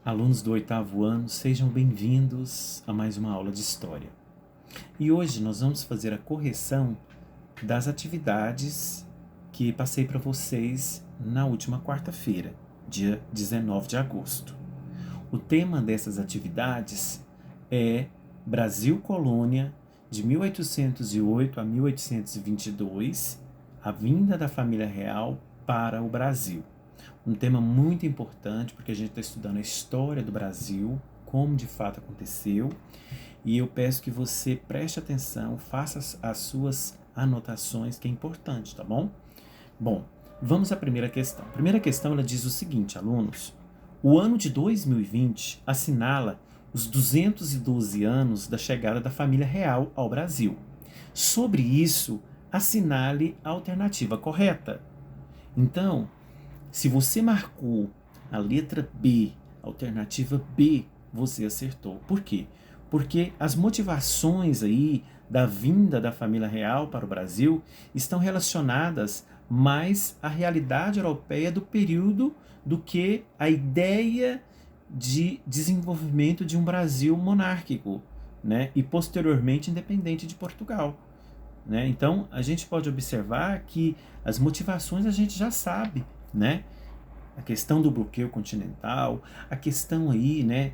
Alunos do 8º ano, sejam bem-vindos a mais uma aula de História. E hoje nós vamos fazer a correção das atividades que passei para vocês na última quarta-feira, dia 19 de agosto. O tema dessas atividades é Brasil Colônia, de 1808 a 1822, a vinda da família real para o Brasil. Um tema muito importante, porque a gente está estudando a história do Brasil, como de fato aconteceu, e eu peço que você preste atenção, faça as suas anotações, que é importante, tá bom? Bom, vamos à primeira questão. A primeira questão, ela diz o seguinte, alunos: o ano de 2020 assinala os 212 anos da chegada da família real ao Brasil. Sobre isso, assinale a alternativa correta. Então, se você marcou a letra B, alternativa B, você acertou. Por quê? Porque as motivações aí da vinda da família real para o Brasil estão relacionadas mais à realidade europeia do período do que a ideia de desenvolvimento de um Brasil monárquico, né? E posteriormente independente de Portugal. Né? Então, a gente pode observar que as motivações a gente já sabe, né? A questão do bloqueio continental, a questão aí, né,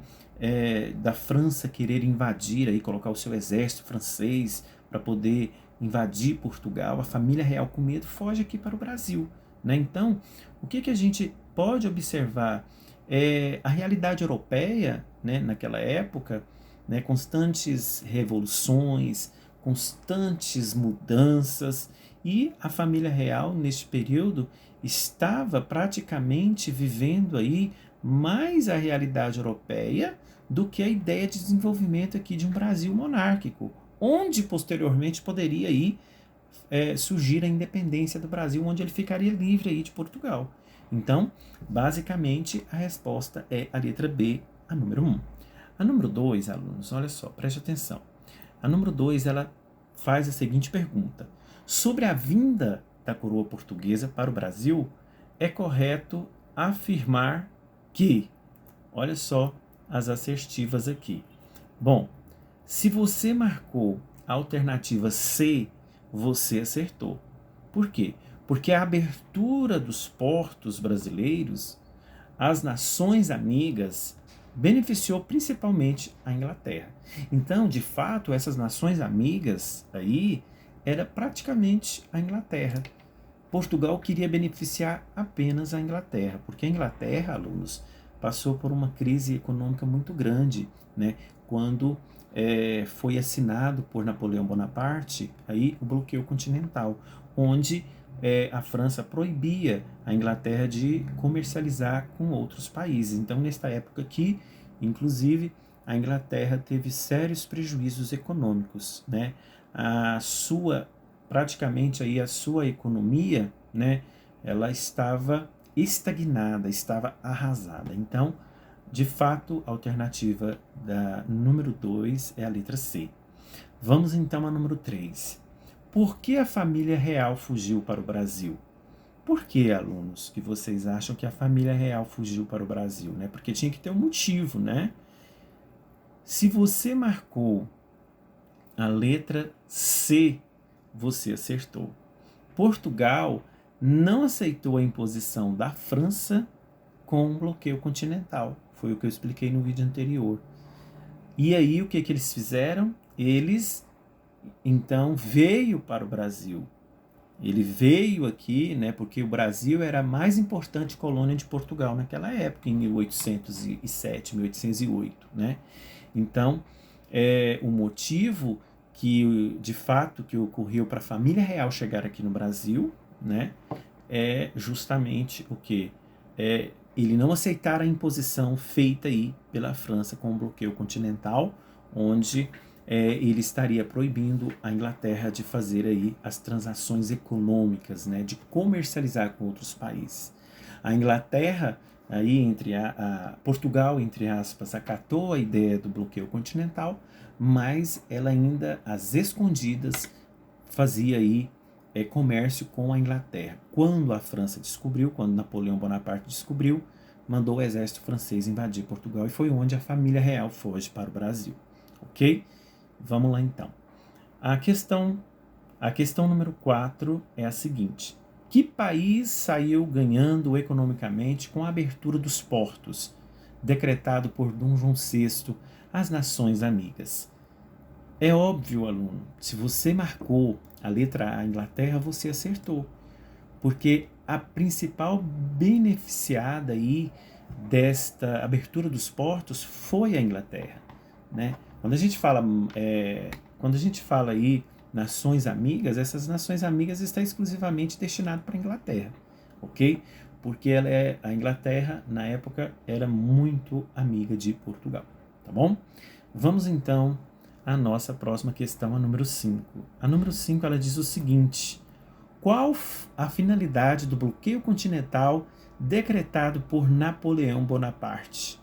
da França querer invadir, aí, colocar o seu exército francês para poder invadir Portugal, a família real com medo foge aqui para o Brasil. Né? Então, o que a gente pode observar é a realidade europeia, né, naquela época, né, constantes revoluções, constantes mudanças, e a família real, neste período, estava praticamente vivendo aí mais a realidade europeia do que a ideia de desenvolvimento aqui de um Brasil monárquico, onde posteriormente poderia aí surgir a independência do Brasil, onde ele ficaria livre aí de Portugal. Então, basicamente, a resposta é a letra B, a número 1. A número 2, alunos, olha só, preste atenção. A número 2, ela faz a seguinte pergunta: sobre a vinda da coroa portuguesa para o Brasil, é correto afirmar que, olha só as assertivas aqui. Bom, se você marcou a alternativa C, você acertou. Por quê? Porque a abertura dos portos brasileiros às nações amigas beneficiou principalmente a Inglaterra. Então, de fato, essas nações amigas aí era praticamente a Inglaterra. Portugal queria beneficiar apenas a Inglaterra, porque a Inglaterra, alunos, passou por uma crise econômica muito grande, né? Quando foi assinado por Napoleão Bonaparte aí o bloqueio continental, onde a França proibia a Inglaterra de comercializar com outros países. Então, nesta época aqui, inclusive, a Inglaterra teve sérios prejuízos econômicos, né? Praticamente aí a sua economia, né? Ela estava estagnada, estava arrasada. Então, de fato, a alternativa da número 2 é a letra C. Vamos então à número 3. Por que a família real fugiu para o Brasil? Por que, alunos, que vocês acham que a família real fugiu para o Brasil? Né? Porque tinha que ter um motivo, né? Se você marcou a letra C, você acertou. Portugal não aceitou a imposição da França com um bloqueio continental. Foi o que eu expliquei no vídeo anterior. E aí, o que eles fizeram? Eles, então, veio para o Brasil. Ele veio aqui, né, porque o Brasil era a mais importante colônia de Portugal naquela época, em 1807, 1808, né? Então, o motivo que, de fato, que ocorreu para a família real chegar aqui no Brasil, né, é justamente o que? Ele não aceitar a imposição feita aí pela França com o bloqueio continental, onde ele estaria proibindo a Inglaterra de fazer aí as transações econômicas, né, de comercializar com outros países. A Inglaterra, aí Portugal, entre aspas, acatou a ideia do bloqueio continental, mas ela ainda, às escondidas, fazia aí comércio com a Inglaterra. Quando a França descobriu, quando Napoleão Bonaparte descobriu, mandou o exército francês invadir Portugal e foi onde a família real foge para o Brasil. Ok? Vamos lá então. A questão número 4 é a seguinte: que país saiu ganhando economicamente com a abertura dos portos, decretado por Dom João VI às Nações Amigas? É óbvio, aluno, se você marcou a letra A, Inglaterra, você acertou, porque a principal beneficiada aí desta abertura dos portos foi a Inglaterra, né? Quando a gente fala aí nações amigas, essas nações amigas estão exclusivamente destinadas para a Inglaterra, ok? Porque a Inglaterra, na época, era muito amiga de Portugal, tá bom? Vamos então à nossa próxima questão, a número 5. A número 5, ela diz o seguinte: qual a finalidade do bloqueio continental decretado por Napoleão Bonaparte?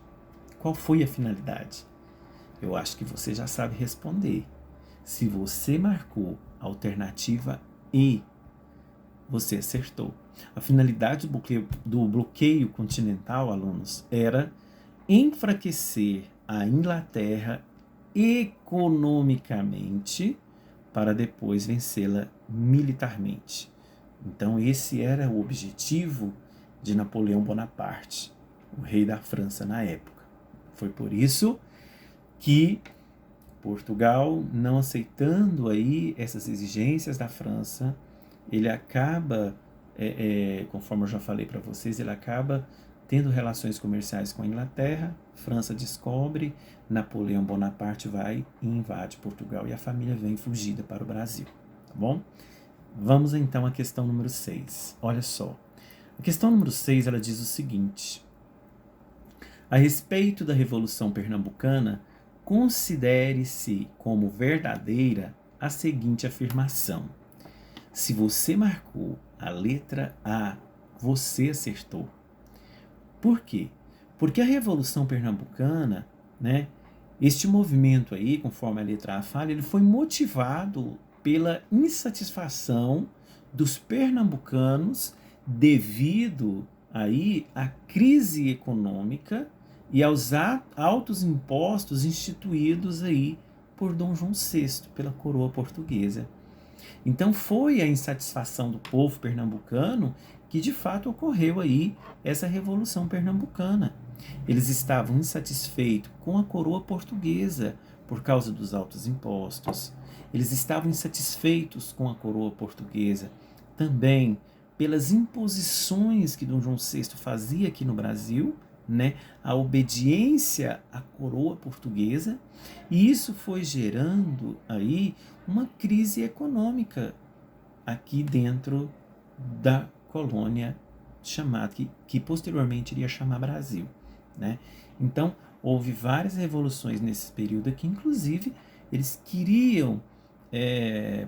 Qual foi a finalidade? Eu acho que você já sabe responder. Se você marcou a alternativa E, você acertou. A finalidade do bloqueio continental, alunos, era enfraquecer a Inglaterra economicamente para depois vencê-la militarmente. Então esse era o objetivo de Napoleão Bonaparte, o rei da França na época. Foi por isso que Portugal, não aceitando aí essas exigências da França, ele acaba, conforme eu já falei para vocês, ele acaba tendo relações comerciais com a Inglaterra. França descobre, Napoleão Bonaparte vai e invade Portugal e a família vem fugida para o Brasil, tá bom? Vamos então à questão número 6. Olha só. A questão número 6, ela diz o seguinte: a respeito da Revolução Pernambucana, considere-se como verdadeira a seguinte afirmação. Se você marcou a letra A, você acertou. Por quê? Porque a Revolução Pernambucana, né, este movimento aí, conforme a letra A fala, ele foi motivado pela insatisfação dos pernambucanos devido aí à crise econômica e aos altos impostos instituídos aí por Dom João VI, pela coroa portuguesa. Então foi a insatisfação do povo pernambucano que de fato ocorreu aí essa Revolução Pernambucana. Eles estavam insatisfeitos com a coroa portuguesa por causa dos altos impostos. Eles estavam insatisfeitos com a coroa portuguesa também pelas imposições que Dom João VI fazia aqui no Brasil, né, a obediência à coroa portuguesa, e isso foi gerando aí uma crise econômica aqui dentro da colônia chamada, que posteriormente iria chamar Brasil, né? Então, houve várias revoluções nesse período aqui, inclusive eles queriam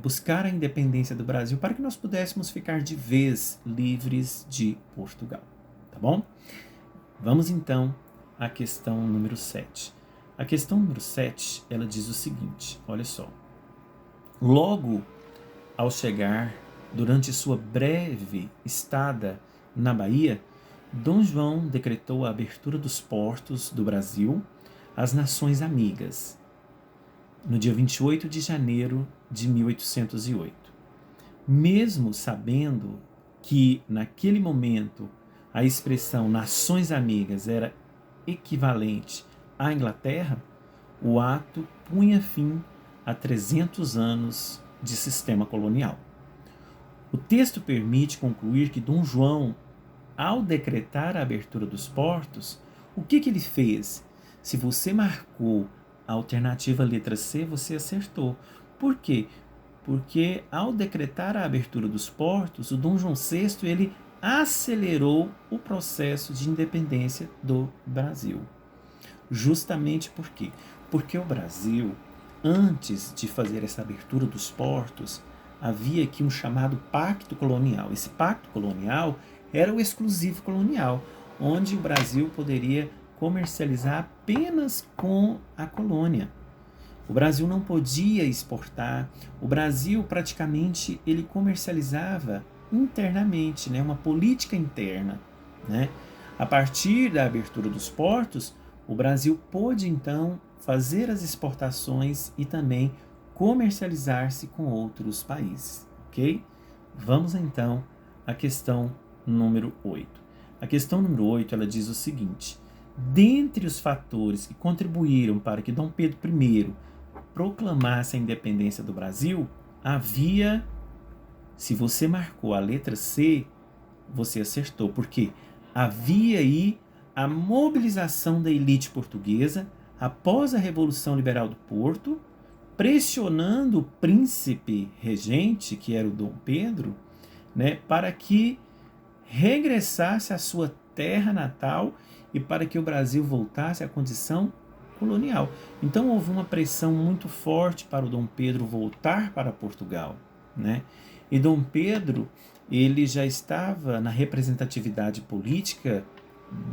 buscar a independência do Brasil para que nós pudéssemos ficar de vez livres de Portugal, tá bom? Vamos então à questão número 7. A questão número 7, ela diz o seguinte, olha só. Logo ao chegar, durante sua breve estada na Bahia, Dom João decretou a abertura dos portos do Brasil às nações amigas, no dia 28 de janeiro de 1808. Mesmo sabendo que, naquele momento, a expressão nações amigas era equivalente à Inglaterra, o ato punha fim a 300 anos de sistema colonial. O texto permite concluir que Dom João, ao decretar a abertura dos portos, o que ele fez? Se você marcou a alternativa letra C, você acertou. Por quê? Porque ao decretar a abertura dos portos, o Dom João VI ele acelerou o processo de independência do Brasil. Justamente por quê? Porque o Brasil, antes de fazer essa abertura dos portos, havia aqui um chamado Pacto Colonial. Esse Pacto Colonial era o exclusivo colonial, onde o Brasil poderia comercializar apenas com a colônia. O Brasil não podia exportar, o Brasil praticamente ele comercializava internamente, né, uma política interna, né? A partir da abertura dos portos, o Brasil pôde então fazer as exportações e também comercializar-se com outros países, ok? Vamos então à questão número 8. A questão número 8, ela diz o seguinte: dentre os fatores que contribuíram para que Dom Pedro I proclamasse a independência do Brasil, havia, se você marcou a letra C, você acertou, porque havia aí a mobilização da elite portuguesa após a Revolução Liberal do Porto, pressionando o príncipe regente, que era o Dom Pedro, né, para que regressasse à sua terra natal e para que o Brasil voltasse à condição colonial. Então houve uma pressão muito forte para o Dom Pedro voltar para Portugal, né? E Dom Pedro, ele já estava na representatividade política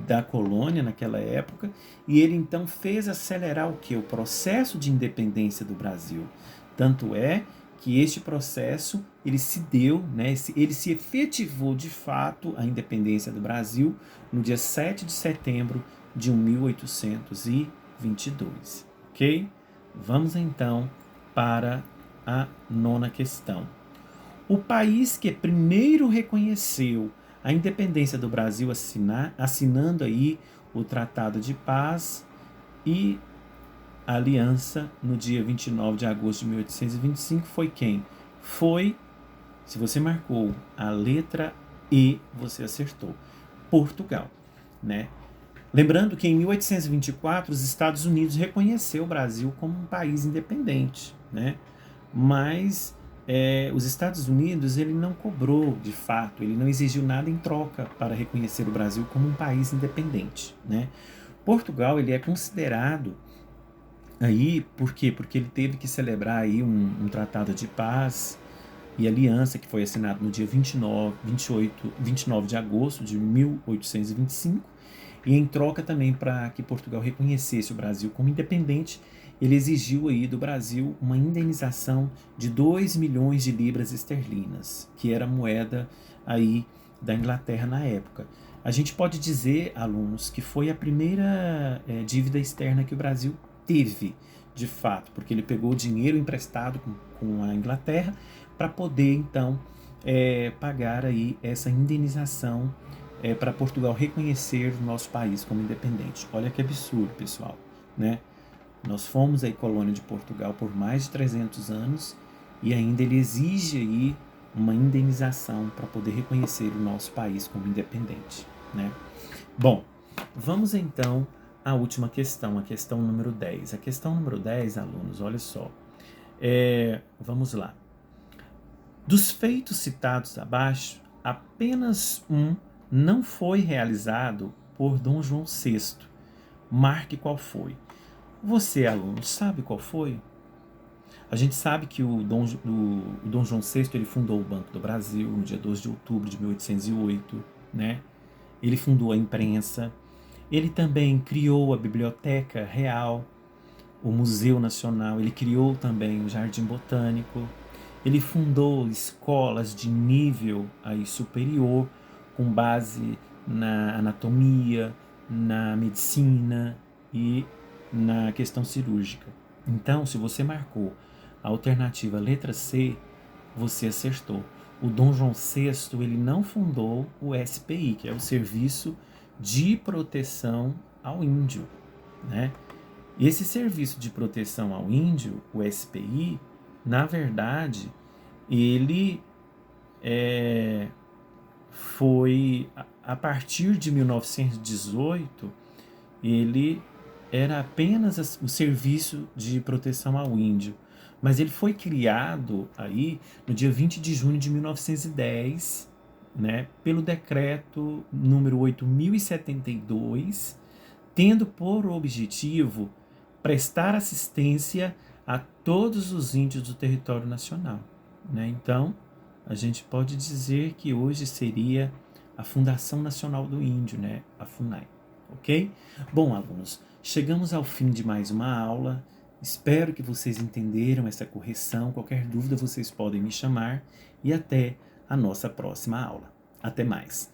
da colônia naquela época, e ele então fez acelerar o que? O processo de independência do Brasil. Tanto é que este processo ele se deu, né, ele se efetivou de fato a independência do Brasil no dia 7 de setembro de 1822, ok? Vamos então para a nona questão. O país que primeiro reconheceu a independência do Brasil assinando aí o Tratado de Paz e a Aliança no dia 29 de agosto de 1825 foi quem? Foi, se você marcou a letra E, você acertou, Portugal, né? Lembrando que em 1824 os Estados Unidos reconheceu o Brasil como um país independente, né? Mas os Estados Unidos ele não cobrou de fato, ele não exigiu nada em troca para reconhecer o Brasil como um país independente, né? Portugal ele é considerado aí, por quê? Porque ele teve que celebrar aí um tratado de paz e aliança que foi assinado no dia 29 de agosto de 1825, e em troca também para que Portugal reconhecesse o Brasil como independente, ele exigiu aí do Brasil uma indenização de 2 milhões de libras esterlinas, que era a moeda aí da Inglaterra na época. A gente pode dizer, alunos, que foi a primeira dívida externa que o Brasil teve, de fato, porque ele pegou dinheiro emprestado com a Inglaterra para poder, então, pagar aí essa indenização para Portugal reconhecer o nosso país como independente. Olha que absurdo, pessoal, né? Nós fomos aí colônia de Portugal por mais de 300 anos e ainda ele exige aí uma indenização para poder reconhecer o nosso país como independente, né? Bom, vamos então à última questão, a questão número 10. A questão número 10, alunos, olha só. Vamos lá. Dos feitos citados abaixo, apenas um não foi realizado por Dom João VI. Marque qual foi. Você, aluno, sabe qual foi? A gente sabe que o Dom João VI ele fundou o Banco do Brasil no dia 12 de outubro de 1808, né? Ele fundou a imprensa, ele também criou a Biblioteca Real, o Museu Nacional, ele criou também o Jardim Botânico, ele fundou escolas de nível aí superior, com base na anatomia, na medicina e na questão cirúrgica. Então, se você marcou a alternativa letra C, você acertou. O Dom João VI ele não fundou o SPI, que é o Serviço de Proteção ao Índio, né? Esse Serviço de Proteção ao Índio, o SPI, na verdade, ele foi, a partir de 1918, ele era apenas o Serviço de Proteção ao Índio, mas ele foi criado aí no dia 20 de junho de 1910, né, pelo decreto número 8.072, tendo por objetivo prestar assistência a todos os índios do território nacional, né? Então, a gente pode dizer que hoje seria a Fundação Nacional do Índio, né? A FUNAI, ok? Bom, alunos, chegamos ao fim de mais uma aula. Espero que vocês entenderam essa correção. Qualquer dúvida vocês podem me chamar e até a nossa próxima aula. Até mais!